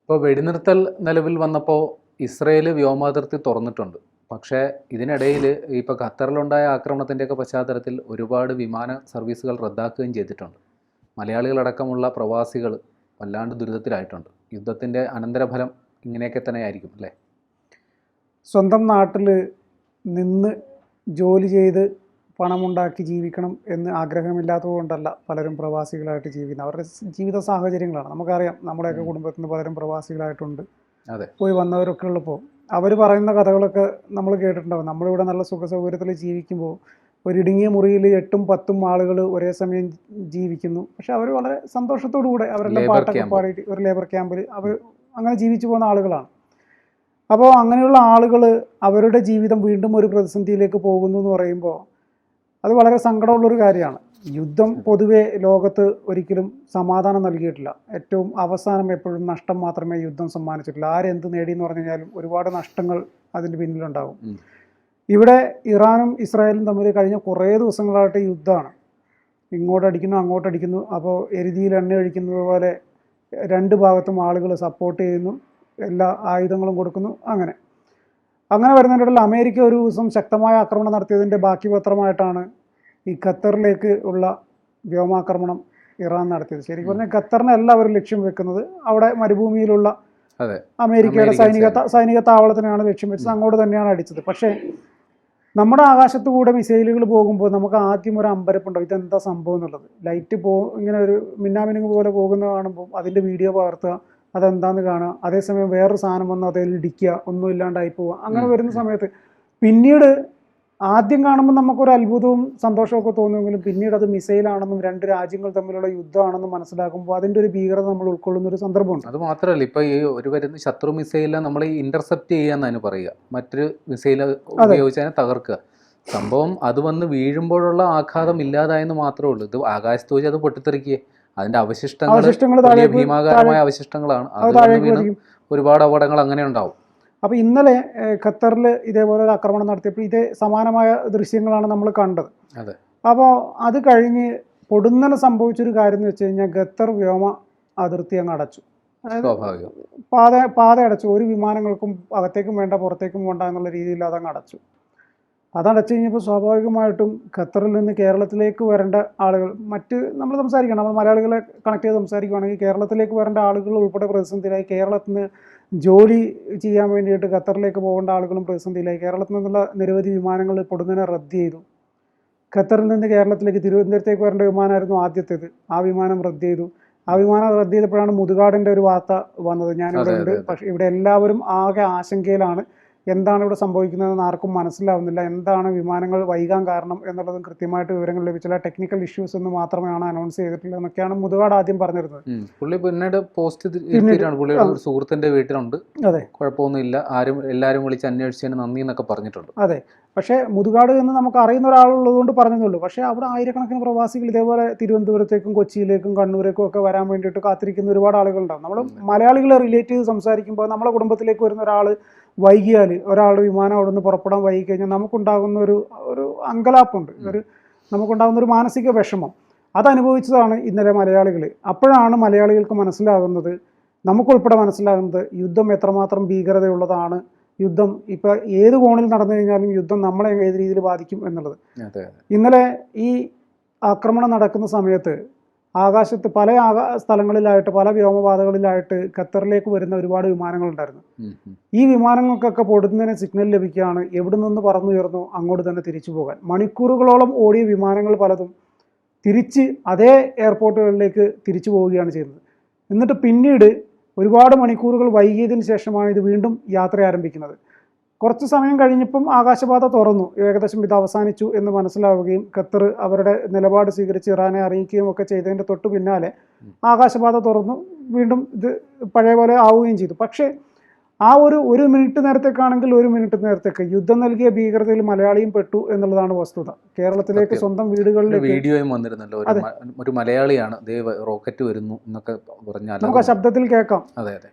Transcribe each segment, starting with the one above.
ഇപ്പോൾ വെടിനിർത്തൽ നിലവിൽ വന്നപ്പോൾ ഇസ്രയേൽ വ്യോമാതിർത്തി തുറന്നിട്ടുണ്ട്. പക്ഷേ ഇതിനിടയിൽ ഇപ്പോൾ ഖത്തറിലുണ്ടായ ആക്രമണത്തിൻ്റെയൊക്കെ പശ്ചാത്തലത്തിൽ ഒരുപാട് വിമാന സർവീസുകൾ റദ്ദാക്കുകയും ചെയ്തിട്ടുണ്ട്. മലയാളികളടക്കമുള്ള പ്രവാസികൾ വല്ലാണ്ട് ദുരിതത്തിലായിട്ടുണ്ട്. യുദ്ധത്തിൻ്റെ അനന്തരഫലം ഇങ്ങനെയൊക്കെ തന്നെ ആയിരിക്കും അല്ലേ? സ്വന്തം നാട്ടിൽ നിന്ന് ജോലി ചെയ്ത് പണമുണ്ടാക്കി ജീവിക്കണം എന്ന് ആഗ്രഹമില്ലാത്തതുകൊണ്ടല്ല പലരും പ്രവാസികളായിട്ട് ജീവിക്കുന്നത്. അവരുടെ ജീവിത സാഹചര്യങ്ങളാണ്. നമുക്കറിയാം, നമ്മുടെയൊക്കെ കുടുംബത്തിൽ നിന്ന് പലരും പ്രവാസികളായിട്ടുണ്ട്. അതെ, പോയി വന്നവരൊക്കെ ഉള്ളപ്പോൾ അവർ പറയുന്ന കഥകളൊക്കെ നമ്മൾ കേട്ടിട്ടുണ്ടാവും. നമ്മളിവിടെ നല്ല സുഖ സൗകര്യത്തിൽ ജീവിക്കുമ്പോൾ ഒരിടുങ്ങിയ മുറിയിൽ 8ഉം 10ഉം ആളുകൾ ഒരേ സമയം ജീവിക്കുന്നു. പക്ഷെ അവർ വളരെ സന്തോഷത്തോടു കൂടെ അവരെല്ലാം പാട്ടൊക്കെ പാടിയിട്ട് ഒരു ലേബർ ക്യാമ്പിൽ അവർ അങ്ങനെ ജീവിച്ചു പോകുന്ന ആളുകളാണ്. അപ്പോൾ അങ്ങനെയുള്ള ആളുകൾ അവരുടെ ജീവിതം വീണ്ടും ഒരു പ്രതിസന്ധിയിലേക്ക് പോകുന്നു എന്ന് പറയുമ്പോൾ അത് വളരെ സങ്കടമുള്ളൊരു കാര്യമാണ്. യുദ്ധം പൊതുവെ ലോകത്ത് ഒരിക്കലും സമാധാനം നൽകിയിട്ടില്ല. ഏറ്റവും അവസാനം എപ്പോഴും നഷ്ടം മാത്രമേ യുദ്ധം സമ്മാനിച്ചിട്ടില്ല. ആരെന്ത് നേടിയെന്ന് പറഞ്ഞു കഴിഞ്ഞാലും ഒരുപാട് നഷ്ടങ്ങൾ അതിൻ്റെ പിന്നിലുണ്ടാകും. ഇവിടെ ഇറാനും ഇസ്രായേലും തമ്മിൽ കഴിഞ്ഞ കുറേ ദിവസങ്ങളായിട്ട് യുദ്ധമാണ്. ഇങ്ങോട്ടടിക്കുന്നു അങ്ങോട്ടടിക്കുന്നു. അപ്പോൾ എരുതിയിൽ എണ്ണ ഒഴിക്കുന്നത് പോലെ രണ്ട് ഭാഗത്തും ആളുകൾ സപ്പോർട്ട് ചെയ്യുന്നു, എല്ലാ ആയുധങ്ങളും കൊടുക്കുന്നു. അങ്ങനെ വരുന്നതിനിടയിൽ അമേരിക്ക ഒരു ദിവസം ശക്തമായ ആക്രമണം നടത്തിയതിൻ്റെ ബാക്കി പത്രമായിട്ടാണ് ഈ ഖത്തറിലേക്ക് ഉള്ള വ്യോമാക്രമണം ഇറാൻ നടത്തിയത്. ശരിക്കും പറഞ്ഞാൽ ഖത്തറിനെ എല്ലാവരും ലക്ഷ്യം വെക്കുന്നത് അവിടെ മരുഭൂമിയിലുള്ള അമേരിക്കയുടെ സൈനിക താവളത്തിനാണ് ലക്ഷ്യം വെച്ചത്. അങ്ങോട്ട് തന്നെയാണ് അടിച്ചത്. പക്ഷേ നമ്മുടെ ആകാശത്തു കൂടെ മിസൈലുകൾ പോകുമ്പോൾ നമുക്ക് ആദ്യം ഒരു അമ്പരപ്പുണ്ടാവും, ഇതെന്താ സംഭവം എന്നുള്ളത്. ലൈറ്റ് ഇങ്ങനെ ഒരു മിന്നാമിനുങ്ങ് പോലെ പോകുന്നത് കാണുമ്പോൾ അതിൻ്റെ വീഡിയോ പകർത്തുക, അതെന്താന്ന് കാണുക. അതേസമയം വേറൊരു സാധനം വന്ന് അതിൽ ഇടിക്കുക, ഒന്നും ഇല്ലാണ്ടായി പോവുക. അങ്ങനെ വരുന്ന സമയത്ത് പിന്നീട് ആദ്യം കാണുമ്പോൾ നമുക്കൊരു അത്ഭുതവും സന്തോഷമൊക്കെ തോന്നുമെങ്കിലും പിന്നീട് അത് മിസൈലാണെന്നും രണ്ട് രാജ്യങ്ങൾ തമ്മിലുള്ള യുദ്ധമാണെന്നും മനസ്സിലാക്കുമ്പോൾ അതിൻ്റെ ഒരു ഭീകരത നമ്മൾ ഉൾക്കൊള്ളുന്ന ഒരു സന്ദർഭമുണ്ട്. അത് മാത്രമല്ല, ഇപ്പോൾ ഈ ഒരു വരുന്ന ശത്രു മിസൈലിനെ നമ്മൾ ഇന്റർസെപ്റ്റ് ചെയ്യാന്നാണ് പറയുക. മറ്റൊരു മിസൈൽ ഉപയോഗിച്ച് തകർക്കുക. സംഭവം അത് വന്ന് വീഴുമ്പോഴുള്ള ആഘാതം ഇല്ലാതായെന്ന് മാത്രമേ ഉള്ളൂ. ഇത് ആകാശത്ത് വെച്ച് അത് പൊട്ടിത്തെറിക്കുക, അതിന്റെ അവശിഷ്ടങ്ങൾ ഭീമാകാരമായ അവശിഷ്ടങ്ങളാണ്. അത് ഒരുപാട് അപകടങ്ങൾ അങ്ങനെ ഉണ്ടാവും. അപ്പോൾ ഇന്നലെ ഖത്തറിൽ ഇതേപോലെ ഒരു ആക്രമണം നടത്തിയപ്പോൾ ഇതേ സമാനമായ ദൃശ്യങ്ങളാണ് നമ്മൾ കണ്ടത്. അപ്പോൾ അത് കഴിഞ്ഞ് പൊടുന്നനെ സംഭവിച്ചൊരു കാര്യം എന്ന് വെച്ച് കഴിഞ്ഞാൽ ഖത്തർ വ്യോമ അതിർത്തി അങ്ങ് അടച്ചു. അതായത് പാത അടച്ചു. ഒരു വിമാനങ്ങൾക്കും അകത്തേക്കും വേണ്ട പുറത്തേക്കും വേണ്ട എന്നുള്ള രീതിയിൽ അതങ്ങ് അടച്ചു. അതടച്ചു കഴിഞ്ഞപ്പോൾ സ്വാഭാവികമായിട്ടും ഖത്തറിൽ നിന്ന് കേരളത്തിലേക്ക് വരേണ്ട ആളുകൾ, നമ്മൾ സംസാരിക്കണം, നമ്മൾ മലയാളികളെ കണക്ട് ചെയ്ത് സംസാരിക്കുകയാണെങ്കിൽ കേരളത്തിലേക്ക് വരേണ്ട ആളുകൾ ഉൾപ്പെടെ പ്രതിസന്ധിയിലായി. കേരളത്തിൽ നിന്ന് ജോലി ചെയ്യാൻ വേണ്ടിയിട്ട് ഖത്തറിലേക്ക് പോകേണ്ട ആളുകളും പ്രതിസന്ധിയിലായി. കേരളത്തിൽ നിന്നുള്ള നിരവധി വിമാനങ്ങൾ പൊടുന്നനെ റദ്ദ് ചെയ്തു. ഖത്തറിൽ നിന്ന് കേരളത്തിലേക്ക് തിരുവനന്തപുരത്തേക്ക് വരേണ്ട വിമാനമായിരുന്നു ആദ്യത്തേത്. ആ വിമാനം റദ്ദ് ചെയ്തു. ആ വിമാനം റദ്ദ് ചെയ്തപ്പോഴാണ് മുതുകാടിൻ്റെ ഒരു വാർത്ത വന്നത്. ഞാനിവിടെ ഉണ്ട്. പക്ഷേ ഇവിടെ എല്ലാവരും ആകെ ആശങ്കയിലാണ്. എന്താണ് ഇവിടെ സംഭവിക്കുന്നതെന്ന് ആർക്കും മനസ്സിലാവുന്നില്ല. എന്താണ് വിമാനങ്ങൾ വൈകാൻ കാരണം എന്നുള്ളതും കൃത്യമായിട്ട് വിവരങ്ങൾ ലഭിച്ചില്ല. ടെക്നിക്കൽ ഇഷ്യൂസ് എന്ന് മാത്രമാണ് അനൗൺസ് ചെയ്തിട്ടുള്ളത് എന്നൊക്കെയാണ് മുതുകാട് ആദ്യം പറഞ്ഞിരുന്നത്. പുള്ളി പിന്നീട് പോസ്റ്റ് പുള്ളിയുടെ ഒരു സുഹൃത്തിന്റെ വീട്ടിലുണ്ട്, അതെ, കുഴപ്പമൊന്നുമില്ല, എല്ലാവരും വിളിച്ച് അന്വേഷിച്ചതിന് നന്ദി എന്നൊക്കെ പറഞ്ഞിട്ടുണ്ട്. അതെ, പക്ഷേ മുതുകാട് എന്ന് നമുക്ക് അറിയുന്ന ഒരാളുള്ളതുകൊണ്ട് പറഞ്ഞതേ. പക്ഷേ അവിടെ ആയിരക്കണക്കിന് പ്രവാസികൾ ഇതേപോലെ തിരുവനന്തപുരത്തേക്കും കൊച്ചിയിലേക്കും കണ്ണൂരേക്കും ഒക്കെ വരാൻ വേണ്ടിയിട്ട് കാത്തിരിക്കുന്ന ഒരുപാട് ആളുകളുണ്ടാവും. നമ്മൾ മലയാളികളെ റിലേറ്റ് ചെയ്ത് സംസാരിക്കുമ്പോൾ നമ്മളെ കുടുംബത്തിലേക്ക് വരുന്ന ഒരാൾ വൈകിയാൽ, ഒരാളുടെ വിമാനം അവിടെ നിന്ന് പുറപ്പെടാൻ വൈകി കഴിഞ്ഞാൽ നമുക്കുണ്ടാകുന്ന ഒരു അങ്കലാപ്പുണ്ട്, നമുക്കുണ്ടാകുന്ന ഒരു മാനസിക വിഷമം. അതനുഭവിച്ചതാണ് ഇന്നലെ മലയാളികൾ. അപ്പോഴാണ് മലയാളികൾക്ക് മനസ്സിലാകുന്നത്, നമുക്കുൾപ്പെടെ മനസ്സിലാകുന്നത്, യുദ്ധം എത്രമാത്രം ഭീകരതയുള്ളതാണ്. യുദ്ധം ഇപ്പോൾ ഏത് കോണിൽ നടന്നു കഴിഞ്ഞാലും യുദ്ധം നമ്മളെ ഏത് രീതിയിൽ ബാധിക്കും എന്നുള്ളത്. ഇന്നലെ ഈ ആക്രമണം നടക്കുന്ന സമയത്ത് ആകാശത്ത് പല സ്ഥലങ്ങളിലായിട്ട്, പല വ്യോമപാതകളിലായിട്ട് ഖത്തറിലേക്ക് വരുന്ന ഒരുപാട് വിമാനങ്ങളുണ്ടായിരുന്നു. ഈ വിമാനങ്ങൾക്കൊക്കെ പൊടുന്നതിന് സിഗ്നൽ ലഭിക്കുകയാണ്, എവിടെ നിന്ന് പറന്നുയർന്നു അങ്ങോട്ട് തന്നെ തിരിച്ചു പോകാൻ. മണിക്കൂറുകളോളം ഓടിയ വിമാനങ്ങൾ പലതും തിരിച്ച് അതേ എയർപോർട്ടുകളിലേക്ക് തിരിച്ചു പോവുകയാണ് ചെയ്യുന്നത്. എന്നിട്ട് പിന്നീട് ഒരുപാട് മണിക്കൂറുകൾ വൈകിയതിന് ശേഷമാണ് ഇത് വീണ്ടും യാത്ര ആരംഭിക്കുന്നത്. കുറച്ച് സമയം കഴിഞ്ഞപ്പം ആകാശപാത തുറന്നു. ഏകദേശം ഇത് അവസാനിച്ചു എന്ന് മനസ്സിലാവുകയും ഖത്തർ അവരുടെ നിലപാട് സ്വീകരിച്ച് ഇറാനെ അറിയിക്കുകയും ഒക്കെ ചെയ്തതിൻ്റെ തൊട്ട് പിന്നാലെ ആകാശപാത തുറന്നു, വീണ്ടും ഇത് പഴയ പോലെ ആവുകയും ചെയ്തു. പക്ഷേ ആ ഒരു മിനിറ്റ് നേരത്തേക്കാണെങ്കിൽ ഒരു മിനിറ്റ് നേരത്തേക്ക് യുദ്ധം നൽകിയ ഭീകരതയിൽ മലയാളിയും പെട്ടു എന്നുള്ളതാണ് വസ്തുത. കേരളത്തിലേക്ക് സ്വന്തം വീടുകളിലേക്ക് വീഡിയോയും വന്നിരുന്നല്ലോ, ഒരു മലയാളിയാണ് റോക്കറ്റ് വരുന്നു എന്നൊക്കെ പറഞ്ഞാൽ നമുക്ക് ആ ശബ്ദത്തിൽ കേൾക്കാം. അതെ അതെ.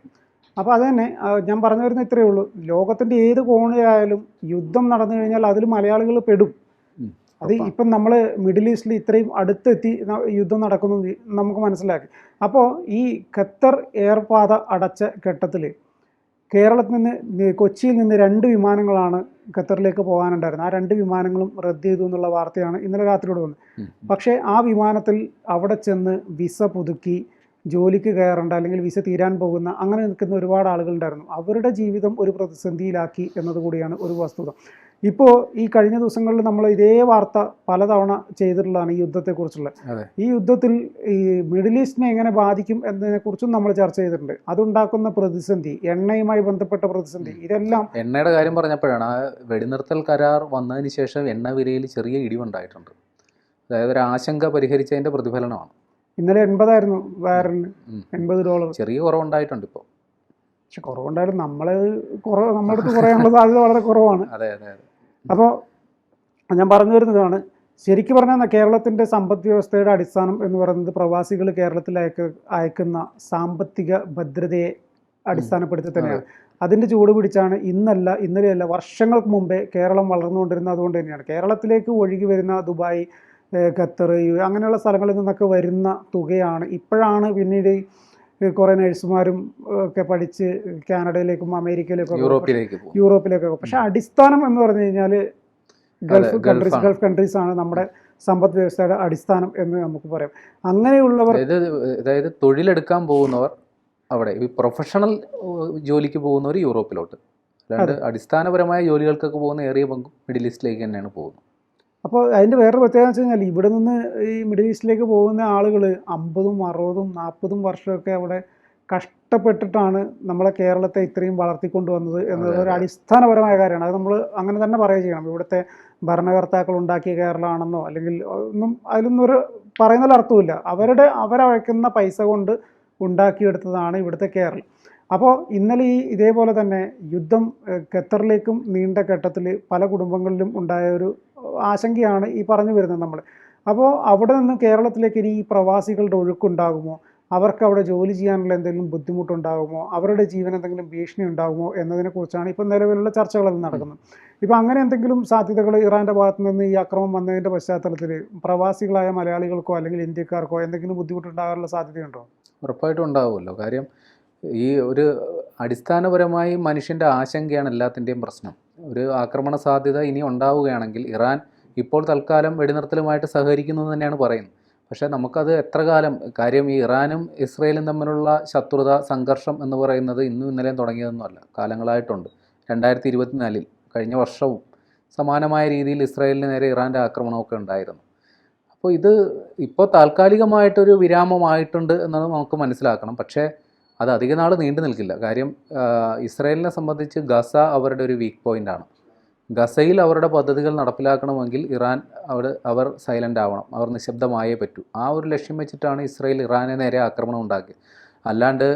അപ്പോൾ അത് തന്നെ ഞാൻ പറഞ്ഞു വരുന്ന ഇത്രയേ ഉള്ളൂ. ലോകത്തിൻ്റെ ഏത് കോണിലായാലും യുദ്ധം നടന്നു കഴിഞ്ഞാൽ അതിൽ മലയാളികൾ പെടും. അത് ഇപ്പം നമ്മൾ മിഡിൽ ഈസ്റ്റിൽ ഇത്രയും അടുത്തെത്തി യുദ്ധം നടക്കുന്നു നമുക്ക് മനസ്സിലാക്കി. അപ്പോൾ ഈ ഖത്തർ എയർപാത അടച്ച ഘട്ടത്തിൽ കേരളത്തിൽ നിന്ന് കൊച്ചിയിൽ നിന്ന് 2 വിമാനങ്ങളാണ് ഖത്തറിലേക്ക് പോകാനുണ്ടായിരുന്നത്. ആ 2 വിമാനങ്ങളും റദ്ദ് ചെയ്തു എന്നുള്ള വാർത്തയാണ് ഇന്നലെ രാത്രിയോട് വന്നത്. പക്ഷേ ആ വിമാനത്തിൽ അവിടെ ചെന്ന് വിസ പുതുക്കി ജോലിക്ക് കയറേണ്ട അല്ലെങ്കിൽ വിസ തീരാൻ പോകുന്ന അങ്ങനെ നിൽക്കുന്ന ഒരുപാട് ആളുകളുണ്ടായിരുന്നു. അവരുടെ ജീവിതം ഒരു പ്രതിസന്ധിയിലാക്കി എന്നതുകൂടിയാണ് ഒരു വസ്തുത. ഇപ്പോൾ ഈ കഴിഞ്ഞ ദിവസങ്ങളിൽ നമ്മൾ ഇതേ വാർത്ത പലതവണ ചെയ്തിട്ടുള്ളതാണ് ഈ യുദ്ധത്തെക്കുറിച്ചുള്ള. ഈ യുദ്ധത്തിൽ ഈ മിഡിൽ ഈസ്റ്റിനെ എങ്ങനെ ബാധിക്കും എന്നതിനെക്കുറിച്ചും നമ്മൾ ചർച്ച ചെയ്തിട്ടുണ്ട്. അതുണ്ടാക്കുന്ന പ്രതിസന്ധി, എണ്ണയുമായി ബന്ധപ്പെട്ട പ്രതിസന്ധി, ഇതെല്ലാം. എണ്ണയുടെ കാര്യം പറഞ്ഞപ്പോഴാണ്, ആ വെടിനിർത്തൽ കരാർ വന്നതിന് ശേഷം എണ്ണ വിലയിൽ ചെറിയ ഇടിവുണ്ടായിട്ടുണ്ട്. അതായത് ഒരു ആശങ്ക പരിഹരിച്ചതിൻ്റെ പ്രതിഫലനമാണ്. ഇന്നലെ 80 ആയിരുന്നു ബാരലിന്, $80. ചെറിയ കുറവുണ്ടായിട്ടുണ്ട് ഇപ്പോൾ. പക്ഷെ കുറവുണ്ടായാലും നമ്മുടെ അടുത്ത് കുറയാനുള്ള സാധ്യത വളരെ കുറവാണ്. അതെ അതെ അതെ. അപ്പോൾ ഞാൻ പറഞ്ഞു വരുന്നതാണ്, ശരിക്കും പറഞ്ഞാൽ കേരളത്തിൻ്റെ സമ്പദ് വ്യവസ്ഥയുടെ അടിസ്ഥാനം എന്ന് പറയുന്നത് പ്രവാസികൾ കേരളത്തിൽ അയക്കുന്ന സാമ്പത്തിക ഭദ്രതയെ അടിസ്ഥാനപ്പെടുത്തി തന്നെയാണ്. അതിൻ്റെ ചൂട് പിടിച്ചാണ് ഇന്നലെയല്ല വർഷങ്ങൾക്ക് മുമ്പേ കേരളം വളർന്നുകൊണ്ടിരുന്നത്. അതുകൊണ്ട് തന്നെയാണ് കേരളത്തിലേക്ക് ഒഴുകി വരുന്ന ദുബായ്, ഖത്തർ, അങ്ങനെയുള്ള സ്ഥലങ്ങളിൽ നിന്നൊക്കെ വരുന്ന തുകയാണ് ഇപ്പോഴാണ് പിന്നീട് കുറേ നഴ്സുമാരും ഒക്കെ പഠിച്ച് കാനഡയിലേക്കും അമേരിക്കയിലേക്കും യൂറോപ്പിലേക്കൊക്കെ. പക്ഷെ അടിസ്ഥാനം എന്ന് പറഞ്ഞു കഴിഞ്ഞാൽ ഗൾഫ് കൺട്രീസ് ആണ് നമ്മുടെ സമ്പദ് വ്യവസ്ഥയുടെ അടിസ്ഥാനം എന്ന് നമുക്ക് പറയാം. അങ്ങനെയുള്ളവർ, അതായത് തൊഴിലെടുക്കാൻ പോകുന്നവർ അവിടെ, ഈ പ്രൊഫഷണൽ ജോലിക്ക് പോകുന്നവർ യൂറോപ്പിലോട്ട്, അല്ലാണ്ട് അടിസ്ഥാനപരമായ ജോലികൾക്കൊക്കെ പോകുന്ന ഏറിയ പങ്കും മിഡിൽ ഈസ്റ്റിലേക്ക് തന്നെയാണ് പോകുന്നത്. അപ്പോൾ അതിൻ്റെ വേറൊരു പ്രത്യേകത വെച്ച് കഴിഞ്ഞാൽ ഇവിടെ നിന്ന് ഈ മിഡിൽ ഈസ്റ്റിലേക്ക് പോകുന്ന ആളുകൾ 50, 60, 40 വർഷമൊക്കെ അവിടെ കഷ്ടപ്പെട്ടിട്ടാണ് നമ്മളെ കേരളത്തെ ഇത്രയും വളർത്തിക്കൊണ്ടുവന്നത് എന്നത് ഒരു അടിസ്ഥാനപരമായ കാര്യമാണ്. അത് നമ്മൾ അങ്ങനെ തന്നെ പറയുക ചെയ്യണം. ഇവിടുത്തെ ഭരണകർത്താക്കൾ ഉണ്ടാക്കിയ കേരളമാണെന്നോ അല്ലെങ്കിൽ ഒന്നും അതിലൊന്നൊരു പറയുന്നതിൽ അർത്ഥമില്ല. അവരയക്കുന്ന പൈസ കൊണ്ട് ഉണ്ടാക്കിയെടുത്തതാണ് ഇവിടുത്തെ കേരളം. അപ്പോൾ ഇന്നലെ ഇതേപോലെ തന്നെ യുദ്ധം ഖത്തറിലേക്കും നീണ്ട ഘട്ടത്തിൽ പല കുടുംബങ്ങളിലും ഉണ്ടായ ഒരു ആശങ്കയാണ് ഈ പറഞ്ഞു വരുന്നത് നമ്മൾ. അപ്പോൾ അവിടെ നിന്ന് കേരളത്തിലേക്ക് ഇനി ഈ പ്രവാസികളുടെ ഒഴുക്കുണ്ടാകുമോ, അവർക്ക് അവിടെ ജോലി ചെയ്യാനുള്ള എന്തെങ്കിലും ബുദ്ധിമുട്ടുണ്ടാകുമോ, അവരുടെ ജീവൻ എന്തെങ്കിലും ഭീഷണി ഉണ്ടാകുമോ എന്നതിനെക്കുറിച്ചാണ് ഇപ്പം നിലവിലുള്ള ചർച്ചകളെല്ലാം നടക്കുന്നത്. ഇപ്പം അങ്ങനെ എന്തെങ്കിലും സാധ്യതകൾ ഇറാൻ്റെ ഭാഗത്തു നിന്ന് ഈ ആക്രമണം വന്നതിൻ്റെ പശ്ചാത്തലത്തിൽ പ്രവാസികളായ മലയാളികൾക്കോ അല്ലെങ്കിൽ ഇന്ത്യക്കാർക്കോ എന്തെങ്കിലും ബുദ്ധിമുട്ടുണ്ടാകാനുള്ള സാധ്യതയുണ്ടോ? ഉറപ്പായിട്ടും ഉണ്ടാവുമല്ലോ. കാര്യം ഈ ഒരു അടിസ്ഥാനപരമായി മനുഷ്യൻ്റെ ആശങ്കയാണ് എല്ലാത്തിൻ്റെയും പ്രശ്നം. ഒരു ആക്രമണ സാധ്യത ഇനി ഉണ്ടാവുകയാണെങ്കിൽ ഇറാൻ ഇപ്പോൾ തൽക്കാലം വെടിനിർത്തലുമായിട്ട് സഹകരിക്കുന്നു എന്ന് തന്നെയാണ് പറയുന്നത്. പക്ഷേ നമുക്കത് എത്ര കാലം, കാര്യം ഈ ഇറാനും ഇസ്രയേലും തമ്മിലുള്ള ശത്രുത, സംഘർഷം എന്ന് പറയുന്നത് ഇന്നും ഇന്നലെയും തുടങ്ങിയതൊന്നുമല്ല, കാലങ്ങളായിട്ടുണ്ട്. 2024 കഴിഞ്ഞ വർഷവും സമാനമായ രീതിയിൽ ഇസ്രയേലിന് നേരെ ഇറാൻ്റെ ആക്രമണമൊക്കെ ഉണ്ടായിരുന്നു. അപ്പോൾ ഇത് ഇപ്പോൾ താൽക്കാലികമായിട്ടൊരു വിരാമമായിട്ടുണ്ട് എന്നത് നമുക്ക് മനസ്സിലാക്കണം. പക്ഷേ അത് അധിക നാൾ നീണ്ടു നിൽക്കില്ല. കാര്യം ഇസ്രായേലിനെ സംബന്ധിച്ച് ഗസ അവരുടെ ഒരു വീക്ക് പോയിൻ്റാണ്. ഗസയിൽ അവരുടെ പദ്ധതികൾ നടപ്പിലാക്കണമെങ്കിൽ അവർ സൈലൻ്റ് ആവണം, അവർ നിശബ്ദമായേ പറ്റൂ. ആ ഒരു ലക്ഷ്യം വെച്ചിട്ടാണ് ഇസ്രായേൽ ഇറാനെ നേരെ ആക്രമണം ഉണ്ടാക്കിയത്. അല്ലാണ്ട്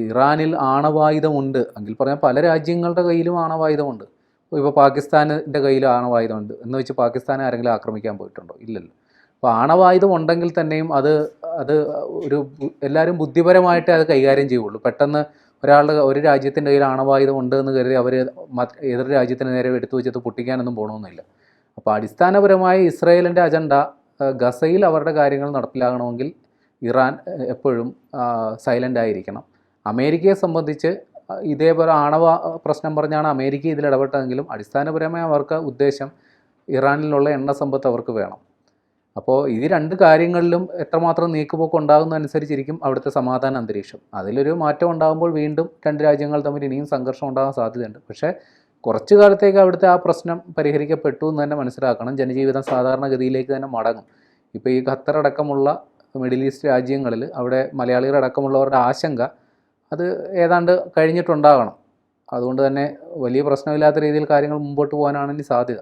ഇറാനിൽ ആണവായുധമുണ്ട് എങ്കിൽ പറഞ്ഞാൽ പല രാജ്യങ്ങളുടെ കയ്യിലും ആണവായുധമുണ്ട്. ഇപ്പോൾ പാകിസ്ഥാനിൻ്റെ കയ്യിൽ ആണവായുധമുണ്ട് എന്ന് വെച്ച് പാകിസ്ഥാനെ ആരെങ്കിലും ആക്രമിക്കാൻ പോയിട്ടുണ്ടോ? ഇല്ലല്ലോ. അപ്പോൾ ആണവായുധം ഉണ്ടെങ്കിൽ തന്നെയും അത് എല്ലാവരും ബുദ്ധിപരമായിട്ടേ അത് കൈകാര്യം ചെയ്യുള്ളൂ. പെട്ടെന്ന് ഒരു രാജ്യത്തിൻ്റെ കയ്യിൽ ആണവായുധം ഉണ്ട് എന്ന് കരുതി അവർ എതിർ രാജ്യത്തിന് നേരെ എടുത്തു വെച്ചത് പൊട്ടിക്കാനൊന്നും പോകണമെന്നില്ല. അപ്പോൾ അടിസ്ഥാനപരമായി ഇസ്രായേലിൻ്റെ അജണ്ട ഗസയിൽ അവരുടെ കാര്യങ്ങൾ നടപ്പിലാകണമെങ്കിൽ ഇറാൻ എപ്പോഴും സൈലൻ്റ് ആയിരിക്കണം. അമേരിക്കയെ സംബന്ധിച്ച് ഇതേപോലെ ആണവ പ്രശ്നം പറഞ്ഞാണ് അമേരിക്ക ഇതിൽ ഇടപെട്ടതെങ്കിലും അടിസ്ഥാനപരമായി അവർക്ക് ഉദ്ദേശം ഇറാനിലുള്ള എണ്ണ സമ്പത്ത് അവർക്ക് വേണം. അപ്പോൾ ഈ 2 കാര്യങ്ങളിലും എത്രമാത്രം നീക്കുപോക്ക് ഉണ്ടാകുന്നതനുസരിച്ചിരിക്കും അവിടുത്തെ സമാധാന അന്തരീക്ഷം. അതിലൊരു മാറ്റം ഉണ്ടാകുമ്പോൾ വീണ്ടും 2 രാജ്യങ്ങൾ തമ്മിൽ ഇനിയും സംഘർഷം ഉണ്ടാകാൻ സാധ്യതയുണ്ട്. പക്ഷേ കുറച്ചു കാലത്തേക്ക് അവിടുത്തെ ആ പ്രശ്നം പരിഹരിക്കപ്പെട്ടു എന്ന് തന്നെ മനസ്സിലാക്കണം. ജനജീവിതം സാധാരണഗതിയിലേക്ക് തന്നെ മടങ്ങും. ഇപ്പോൾ ഈ ഖത്തർ അടക്കമുള്ള മിഡിൽ ഈസ്റ്റ് രാജ്യങ്ങളിൽ അവിടെ മലയാളികളടക്കമുള്ളവരുടെ ആശങ്ക അത് ഏതാണ്ട് കഴിഞ്ഞിട്ടുണ്ടാകണം. അതുകൊണ്ട് തന്നെ വലിയ പ്രശ്നമില്ലാത്ത രീതിയിൽ കാര്യങ്ങൾ മുമ്പോട്ട് പോകാനാണ് ഇനി സാധ്യത.